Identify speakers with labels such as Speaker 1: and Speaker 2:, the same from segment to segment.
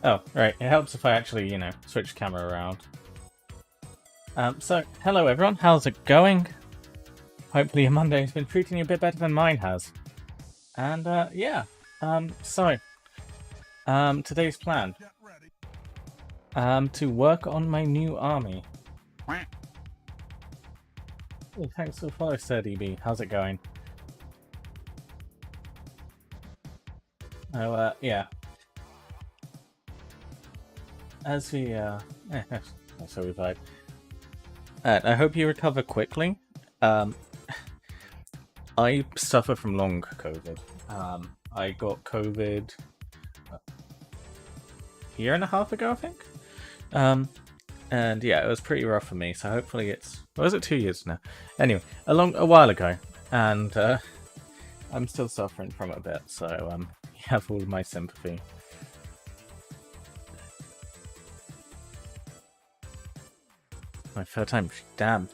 Speaker 1: Oh, right. It helps if I actually, switch camera around. So, hello everyone. How's it going? Hopefully your Monday has been treating you a bit better than mine has. And, yeah. Today's plan. To work on my new army. Oh, thanks for the follow, Sir DB. How's it going? Oh, yeah. As we, so we vibe. I hope you recover quickly. I suffer from long COVID. I got COVID a year and a half ago, I think. And yeah, it was pretty rough for me. So hopefully it's, was it 2 years now? Anyway, a while ago, and I'm still suffering from it a bit. So you have all of my sympathy. My third time, damn.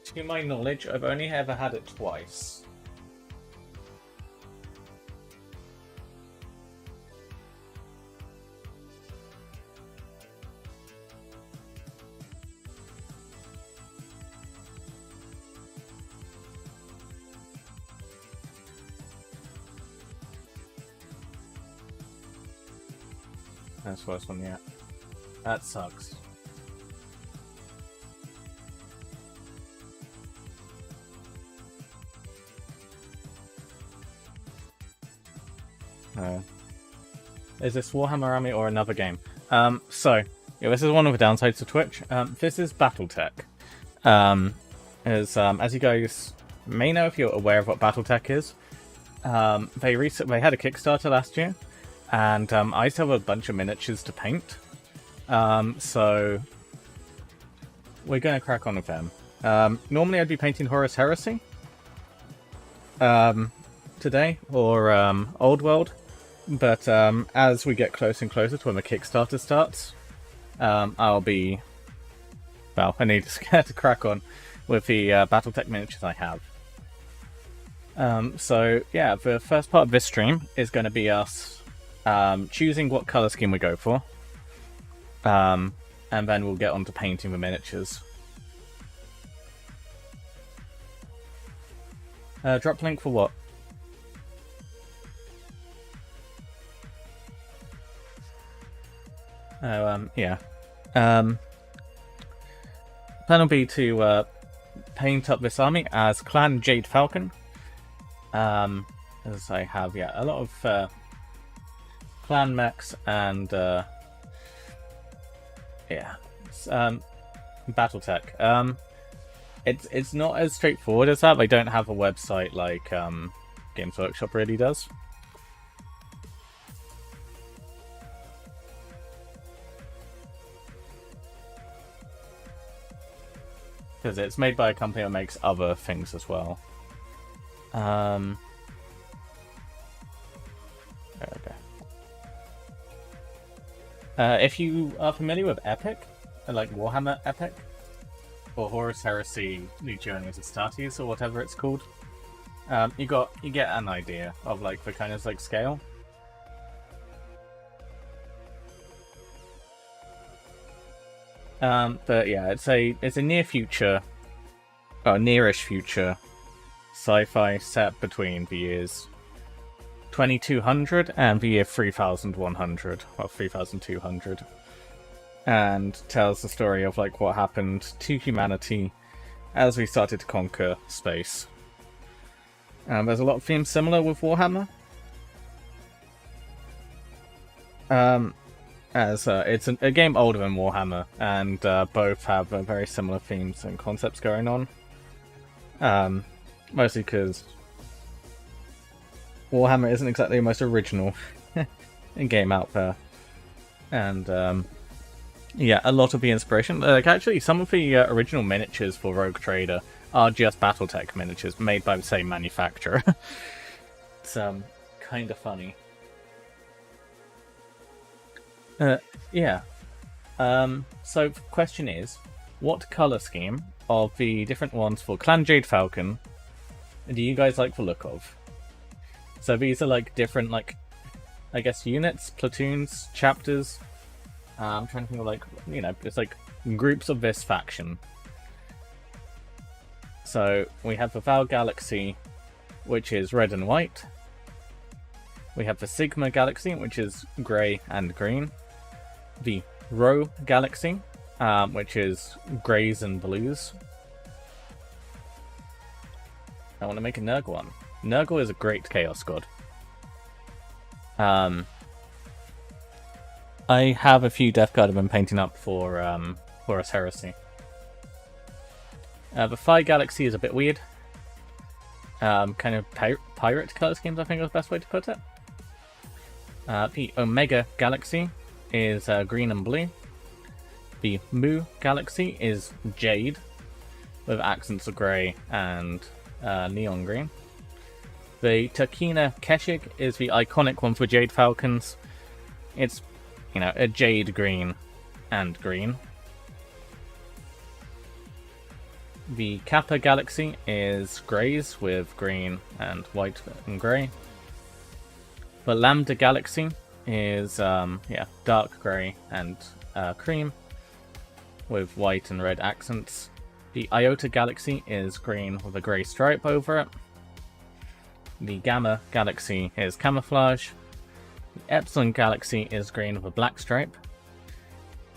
Speaker 1: To my knowledge, I've only ever had it twice. That's the first one, yeah. That sucks. Is this Warhammer Army or another game? Yeah, this is one of the downsides of Twitch. This is BattleTech. As you guys may know if you're aware of what BattleTech is, they had a Kickstarter last year, and I still have a bunch of miniatures to paint. So we're gonna crack on with them. Normally I'd be painting Horus Heresy today, or Old World. But as we get closer and closer to when the Kickstarter starts, I'll be... Well, I need to crack on with the BattleTech miniatures I have. So, yeah, the first part of this stream is going to be us choosing what colour scheme we go for. And then we'll get on to painting the miniatures. Drop link for what? Yeah. Plan will be to paint up this army as Clan Jade Falcon. As I have, yeah, a lot of clan mechs and yeah, BattleTech. It's not as straightforward as that. They don't have a website like Games Workshop really does. Because it's made by a company that makes other things as well. There we go. If you are familiar with Epic, like Warhammer Epic, or Horus Heresy, New Journeys of Astartes, or whatever it's called, you get an idea of like the kind of like scale. But yeah, it's a near future, or nearish future, sci-fi set between the years 2200 and the year 3100, well 3200, and tells the story of like what happened to humanity as we started to conquer space. There's a lot of themes similar with Warhammer. As it's a game older than Warhammer, and both have very similar themes and concepts going on. Mostly because Warhammer isn't exactly the most original game out there. And yeah, a lot of the inspiration... actually, some of the original miniatures for Rogue Trader are just BattleTech miniatures made by the same manufacturer. It's kind of funny. Yeah. So the question is, what colour scheme of the different ones for Clan Jade Falcon do you guys like the look of? So these are like different, like, I guess units, platoons, chapters. I'm trying to think of, like, you know, it's like groups of this faction. So we have the Val Galaxy, which is red and white. We have the Sigma Galaxy, which is grey and green. The Rho Galaxy, which is greys and blues. I want to make a Nurgle one. Nurgle is a great Chaos God. I have a few Death Guard I've been painting up for Horus Heresy. The Phi Galaxy is a bit weird. Kind of pirate color schemes, I think is the best way to put it. The Omega Galaxy is green and blue. The Mu Galaxy is Jade, with accents of grey and neon green. The Turkina Keshik is the iconic one for Jade Falcons. It's, you know, a Jade green and green. The Kappa Galaxy is greys with green and white and grey. The Lambda Galaxy is dark grey and cream with white and red accents. The Iota Galaxy is green with a grey stripe over it. The Gamma Galaxy is camouflage. The Epsilon Galaxy is green with a black stripe.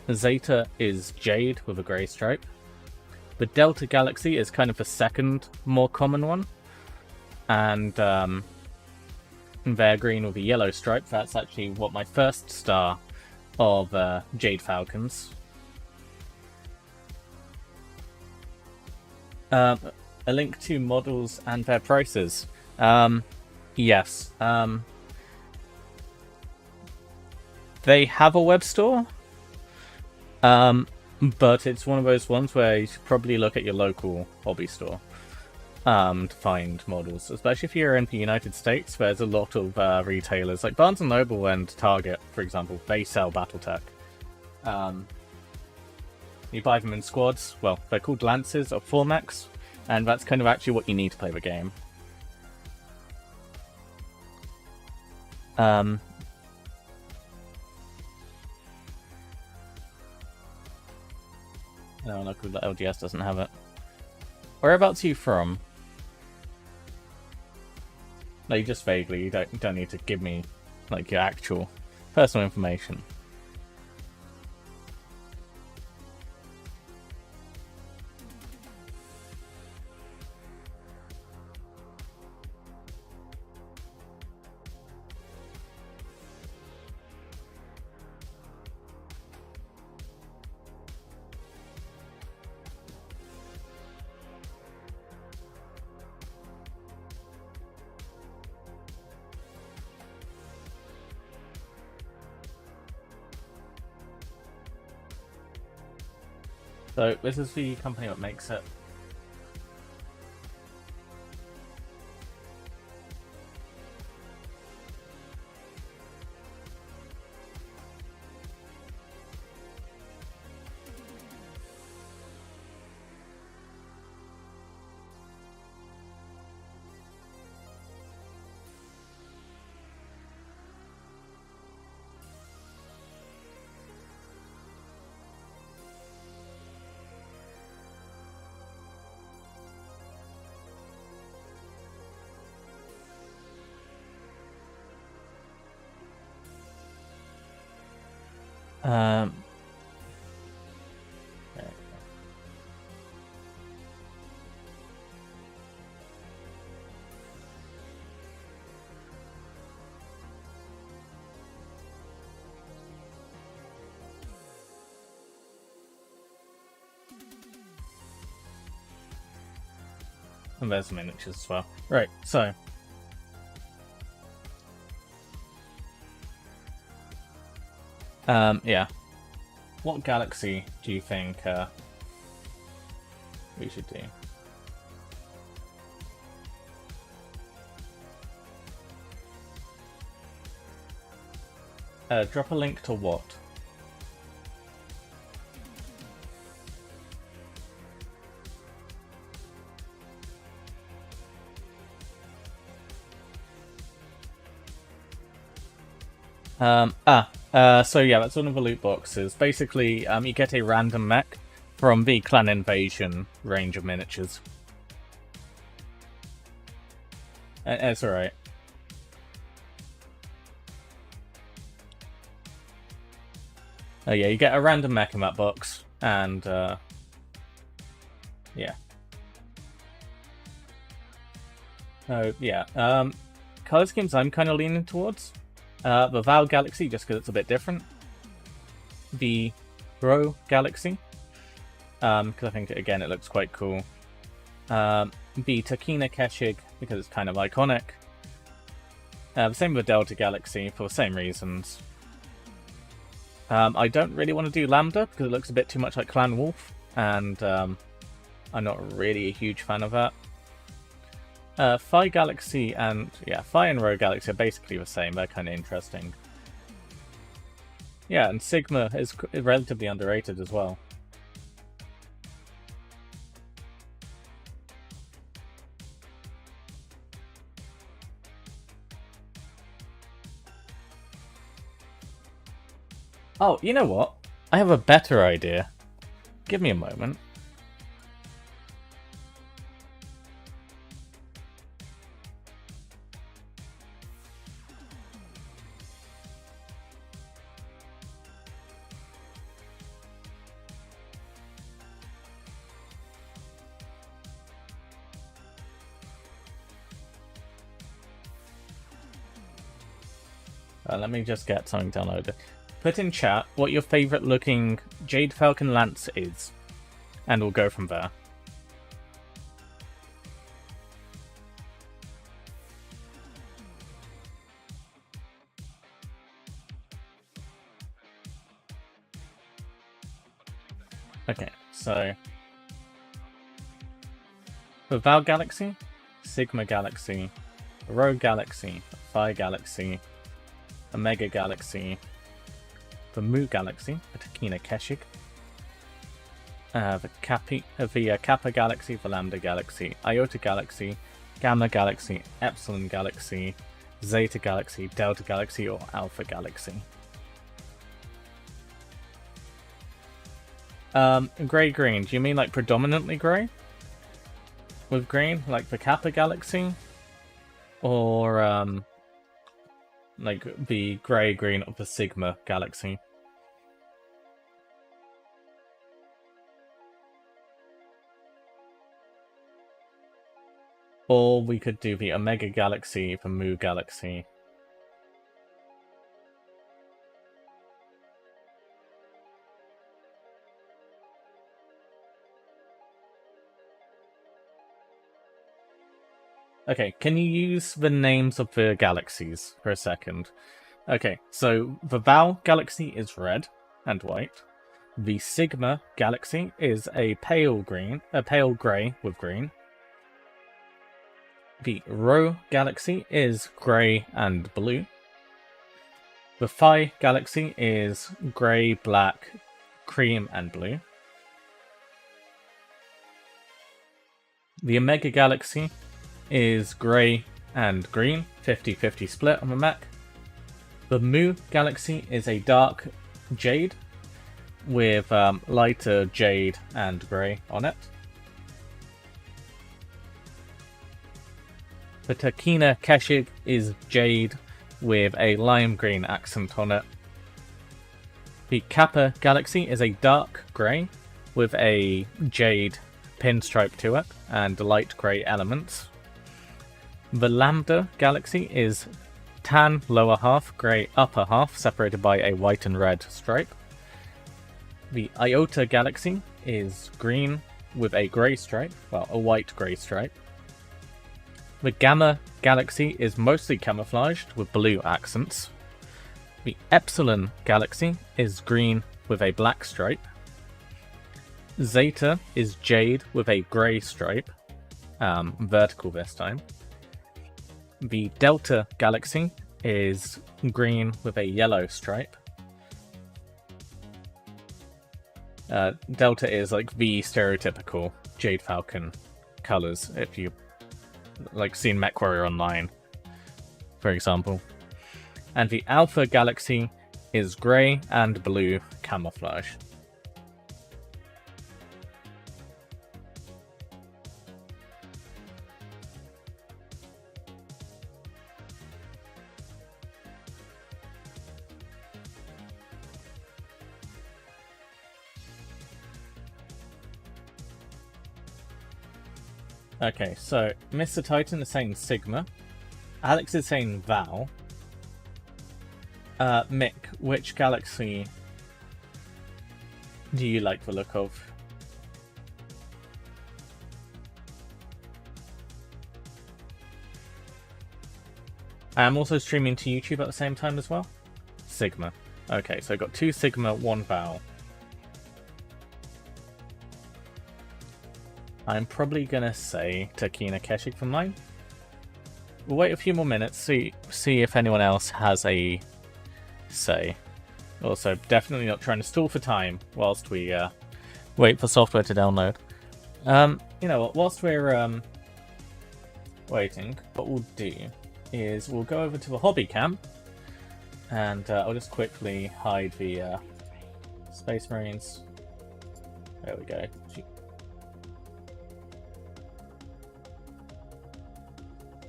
Speaker 1: The Zeta is jade with a grey stripe. The Delta Galaxy is kind of the second more common one. And they're green with a yellow stripe. That's actually what my first star of Jade Falcons. A link to models and their prices. Yes. They have a web store. But it's one of those ones where you should probably look at your local hobby store to find models. Especially if you're in the United States, there's a lot of retailers, like Barnes & Noble and Target, for example, they sell Battletech. You buy them in squads, well, they're called Lances or Formax, and that's kind of actually what you need to play the game. No, look, the LGS doesn't have it. Whereabouts are you from? Like, just vaguely. You don't need to give me, like, your actual personal information. So, this is the company that makes it. And there's the miniatures as well. Right, so. Yeah. What galaxy do you think we should do? Drop a link to what? So yeah, that's one of the loot boxes. Basically, you get a random mech from the Clan Invasion range of miniatures. It's alright. Oh yeah, you get a random mech in that box, and yeah. Oh yeah. Color schemes I'm kind of leaning towards. The Val Galaxy, just because it's a bit different. The Ro Galaxy, because I think, again, it looks quite cool. The Takina Keshig, because it's kind of iconic. The same with Delta Galaxy, for the same reasons. I don't really want to do Lambda, because it looks a bit too much like Clan Wolf, and I'm not really a huge fan of that. Phi Galaxy and Phi and Ro Galaxy are basically the same. They're kind of interesting. Yeah, and Sigma is relatively underrated as well. Oh, you know what? I have a better idea. Give me a moment. Let me just get something downloaded. Put in chat what your favorite looking Jade Falcon Lance is, and we'll go from there. Okay, so for Val Galaxy, Sigma Galaxy, Ro Galaxy, Phi Galaxy, Omega Galaxy, the Mu Galaxy, the Takina Keshig, the Kappa Galaxy, the Lambda Galaxy, Iota Galaxy, Gamma Galaxy, Epsilon Galaxy, Zeta Galaxy, Delta Galaxy, or Alpha Galaxy. Grey-green, do you mean like predominantly grey? With green, like the Kappa Galaxy? Or, like the grey-green of the Sigma Galaxy? Or we could do the Omega Galaxy, the Mu Galaxy. Okay, can you use the names of the galaxies for a second? Okay, so the Val Galaxy is red and white. The Sigma Galaxy is a pale grey with green. The Ro Galaxy is grey and blue. The Phi Galaxy is grey, black, cream, and blue. The Omega Galaxy is grey and green, 50-50 split on the mech. The Mu Galaxy is a dark jade with lighter jade and grey on it. The Takina Keshig is jade with a lime green accent on it. The Kappa Galaxy is a dark grey with a jade pinstripe to it and light grey elements. The Lambda Galaxy is tan lower half, grey upper half, separated by a white and red stripe. The Iota Galaxy is green with a grey stripe, well, a white grey stripe. The Gamma Galaxy is mostly camouflaged with blue accents. The Epsilon Galaxy is green with a black stripe. Zeta is jade with a grey stripe, vertical this time. The Delta Galaxy is green with a yellow stripe. Delta is like the stereotypical Jade Falcon colors, if you like seen MechWarrior Online, for example. And the Alpha Galaxy is grey and blue camouflage. Okay, so Mr. Titan is saying Sigma. Alex is saying Val. Mick, which galaxy do you like the look of? I'm also streaming to YouTube at the same time as well. Sigma. Okay, so I got 2 Sigma, 1 Val. I'm probably gonna say Takina Keshik for mine. We'll wait a few more minutes, see if anyone else has a say. Also, definitely not trying to stall for time whilst we wait for software to download. You know what, whilst we're waiting, what we'll do is we'll go over to the hobby camp, and I'll just quickly hide the Space Marines. There we go.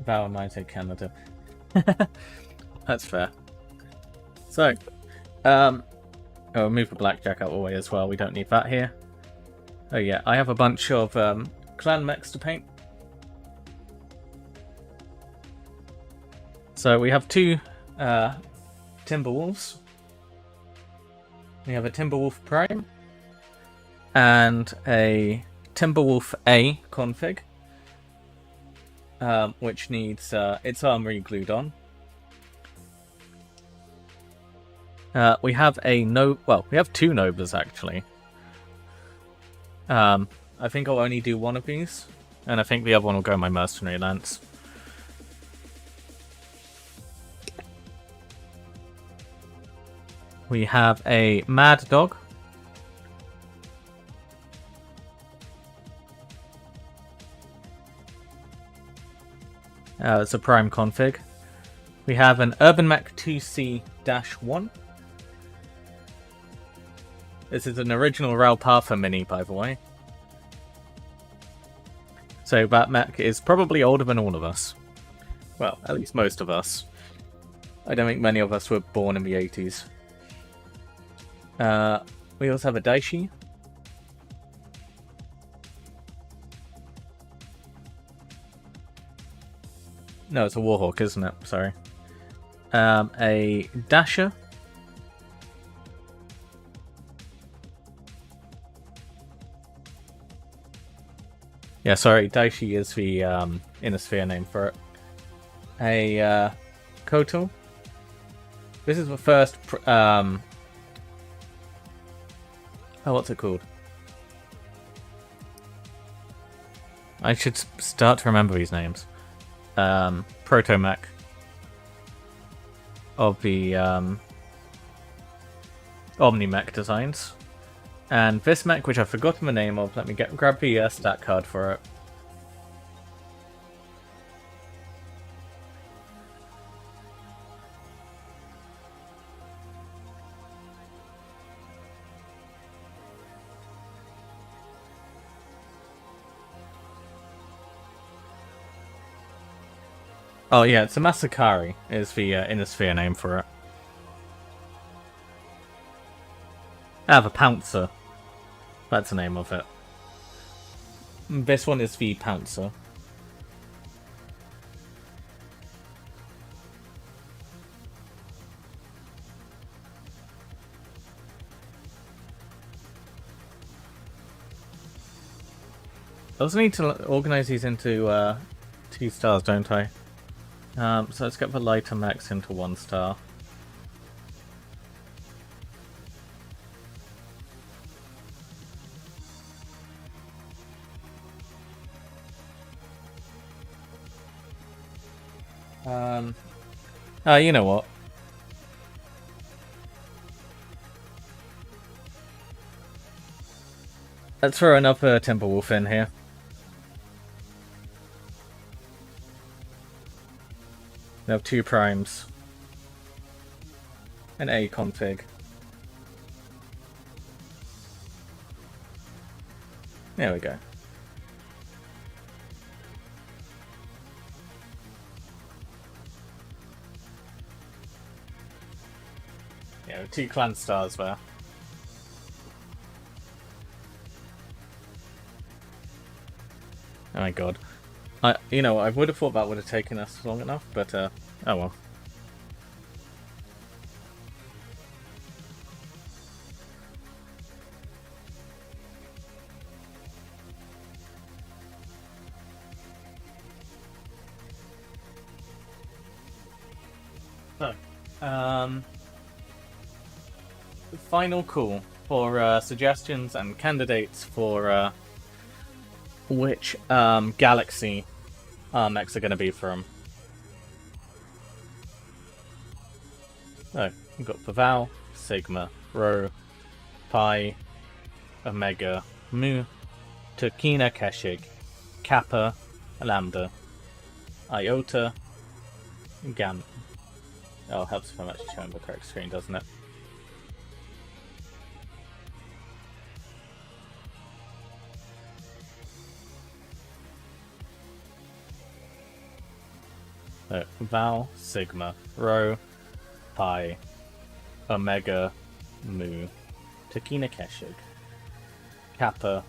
Speaker 1: Val might take Canada. That's fair. So, oh, move the blackjack out of the way as well. We don't need that here. Oh yeah, I have a bunch of clan mechs to paint. So we have 2 Timberwolves. We have a Timberwolf Prime and a Timberwolf A config. Which needs its armory glued on. We have we have 2 Novas actually. I think I'll only do one of these, and I think the other one will go my Mercenary Lance. We have a Mad Dog. It's a prime config. We have an Urban Mech 2C-1. This is an original Ralpatha mini, by the way. So that mech is probably older than all of us. Well, at least most of us. I don't think many of us were born in the 80s. We also have a Daishi. No, it's a Warhawk, isn't it? Sorry. A Dasher. Yeah, sorry, Daishi is the Inner Sphere name for it. A Kotal. This is the first... oh, what's it called? I should start to remember these names. Protomech of the Omni-Mech designs. And this mech, which I've forgotten the name of, let me grab the stat card for it. Oh yeah, it's a Masakari is the Inner Sphere name for it. The Pouncer. That's the name of it. This one is the Pouncer. I also need to organize these into 2 stars, don't I? So let's get the lighter mechs into 1 star. You know what? Let's throw another Timberwolf in here. We have 2 primes. an A config. There we go. Yeah, 2 clan stars there. Oh my god. I would have thought that would have taken us long enough, but oh well. So, final call for suggestions and candidates for which galaxy mechs are going to be from. So, we've got Val, Sigma, Rho, Pi, Omega, Mu, Turkina Keshig, Kappa, Lambda, Iota, Gamma. Oh, helps if I'm actually showing the correct screen, doesn't it? So, Val, Sigma, Rho, Pi, Omega, Mu, Turkina Keshig, Kappa,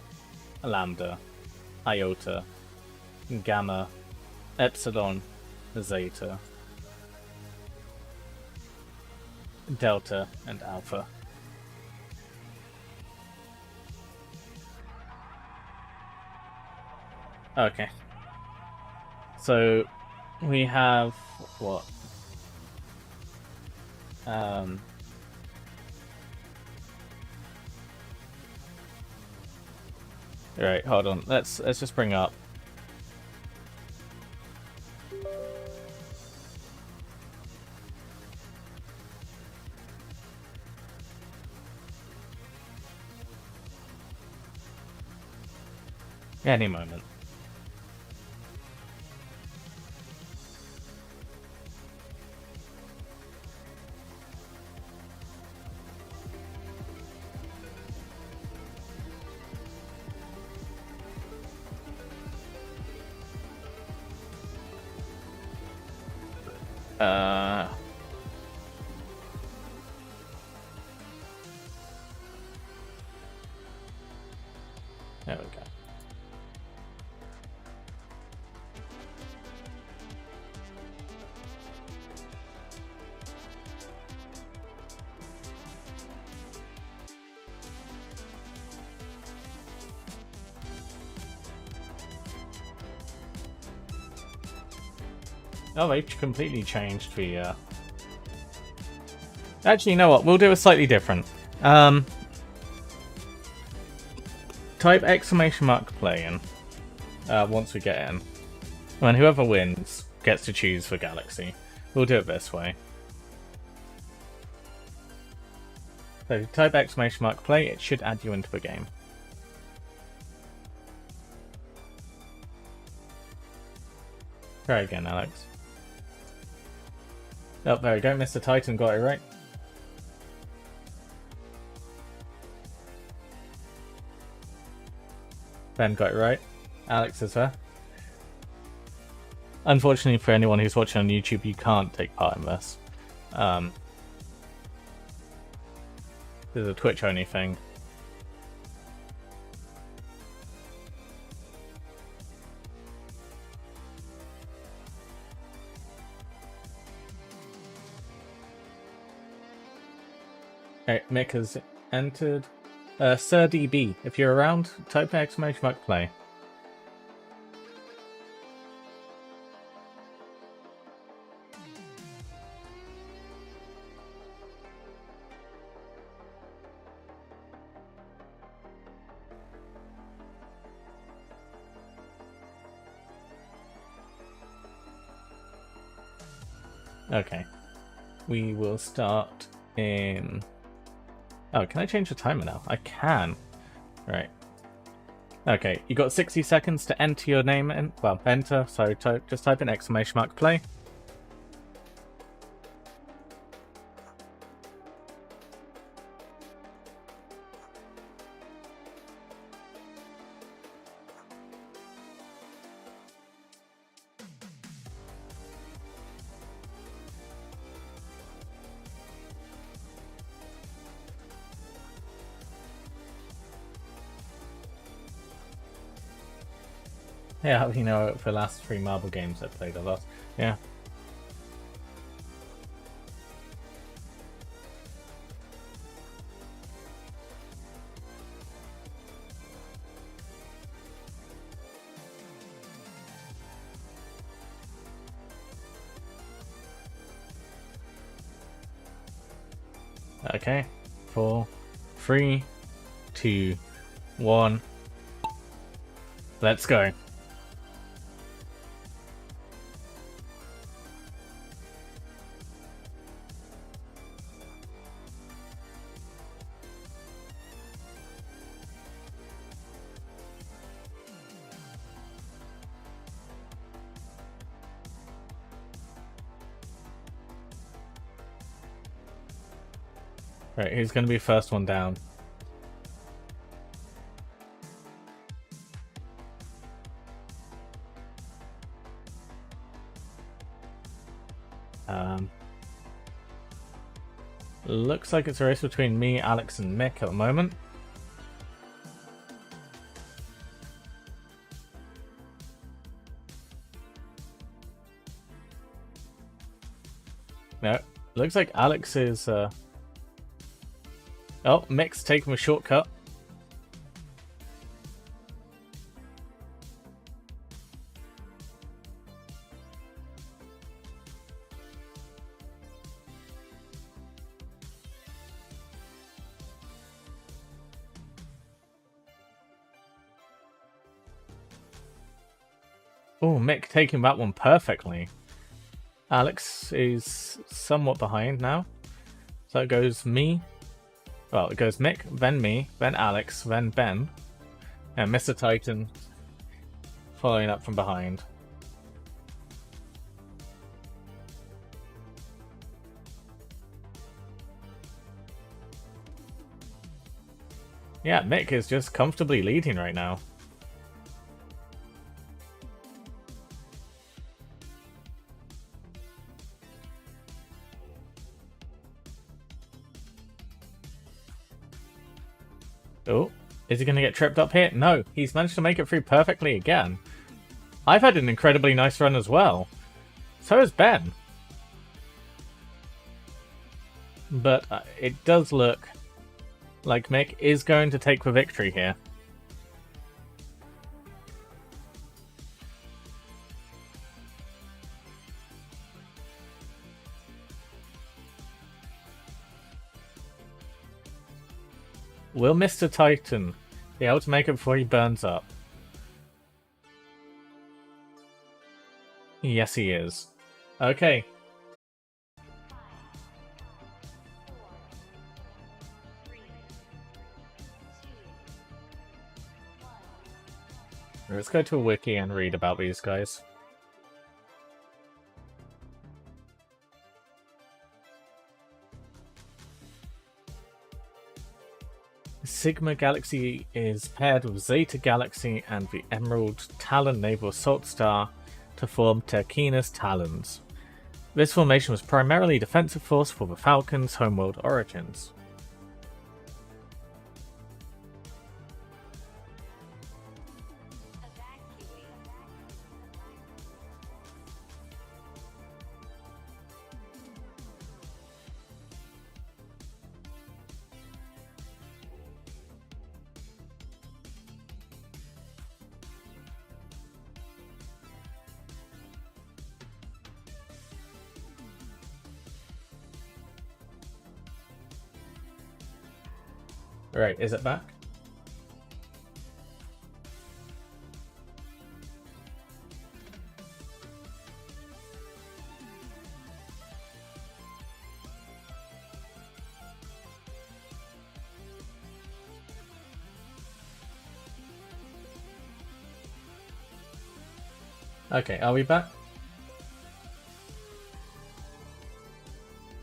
Speaker 1: Lambda, Iota, Gamma, Epsilon, Zeta, Delta, and Alpha. Okay. So, we have what? Right, hold on. Let's just bring up. Any moment. There we go. Oh, they've completely changed the, Actually, you know what? We'll do it slightly different. Type exclamation mark play in once we get in. And whoever wins gets to choose for galaxy. We'll do it this way. So type exclamation mark play, it should add you into the game. Try again, Alex. Oh, there we go. Mr. Titan got it right. Ben got it right. Alex as well. Unfortunately for anyone who's watching on YouTube, you can't take part in this. This is a Twitch only thing. Okay, Mick has entered. Sir DB, if you're around, type exclamation mark play. Okay. We will start in... Oh, can I change the timer now? I can. Right. Okay, you got 60 seconds to enter your name in. Well, enter, so just type in exclamation mark play. Yeah, you know, for the last 3 marble games I played a lot. Yeah. Okay. 4, 3, 2, 1. Let's go. Right, who's going to be first one down? Looks like it's a race between me, Alex, and Mick at the moment. No, looks like Alex is... Oh, Mick's taking a shortcut. Oh, Mick taking that one perfectly. Alex is somewhat behind now. So it goes me. Well, it goes Mick, then me, then Alex, then Ben. And Mr. Titan following up from behind. Yeah, Mick is just comfortably leading right now. Oh, is he going to get tripped up here? No, he's managed to make it through perfectly again. I've had an incredibly nice run as well. So has Ben. But it does look like Mick is going to take the victory here. Will Mr. Titan be able to make it before he burns up? Yes, he is. Okay. Let's go to a wiki and read about these guys. Sigma Galaxy is paired with Zeta Galaxy and the Emerald Talon Naval Assault Star to form Terquina's Talons. This formation was primarily a defensive force for the Falcon's homeworld origins. Right, is it back? Okay, are we back?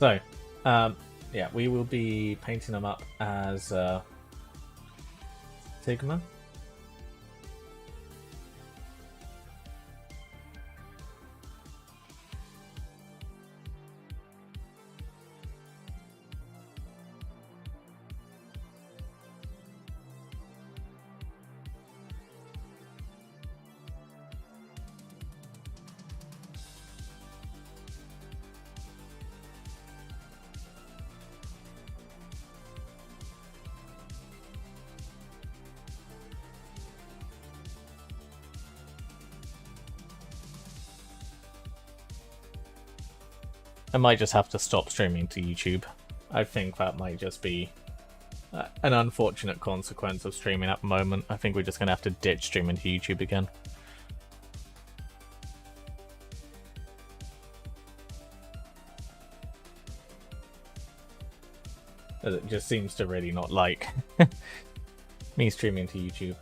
Speaker 1: So, yeah, we will be painting them up as Sigma. I might just have to stop streaming to YouTube. I think that might just be an unfortunate consequence of streaming at the moment. I think we're just going to have to ditch streaming to YouTube again. It just seems to really not like me streaming to YouTube.